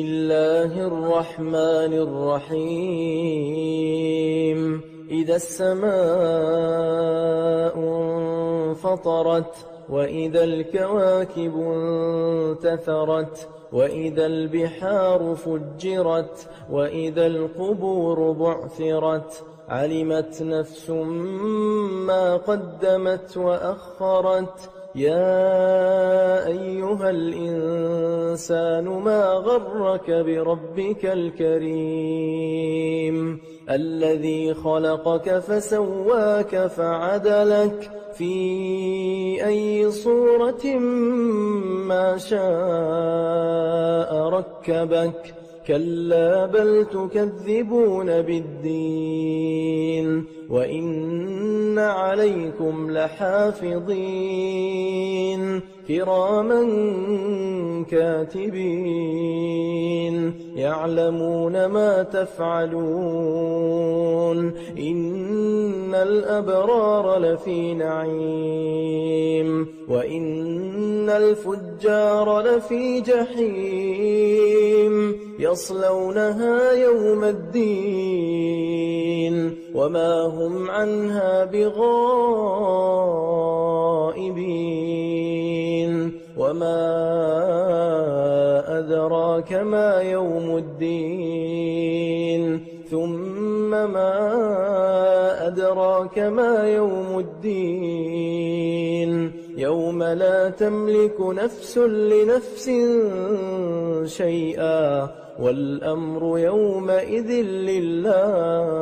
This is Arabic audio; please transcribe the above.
الله الرحمن الرحيم إذا السماء انفطرت وإذا الكواكب انتثرت وإذا البحار فجرت وإذا القبور بعثرت علمت نفس ما قدمت وأخرت يا أيها الإنسان ما غرك بربك الكريم الذي خلقك فسواك فعدلك في أي صورة ما شاء ركبك كلا بل تكذبون بالدين وإن عليكم لحافظين كراما كاتبين يعلمون ما تفعلون إن الأبرار لفي نعيم وإن الفجار لفي جحيم يصلونها يوم الدين وما هم عنها بغائبين وما أدراك ما يوم الدين ثم ما أدراك ما يوم الدين يوم لا تملك نفس لنفس شيئا والأمر يومئذ لله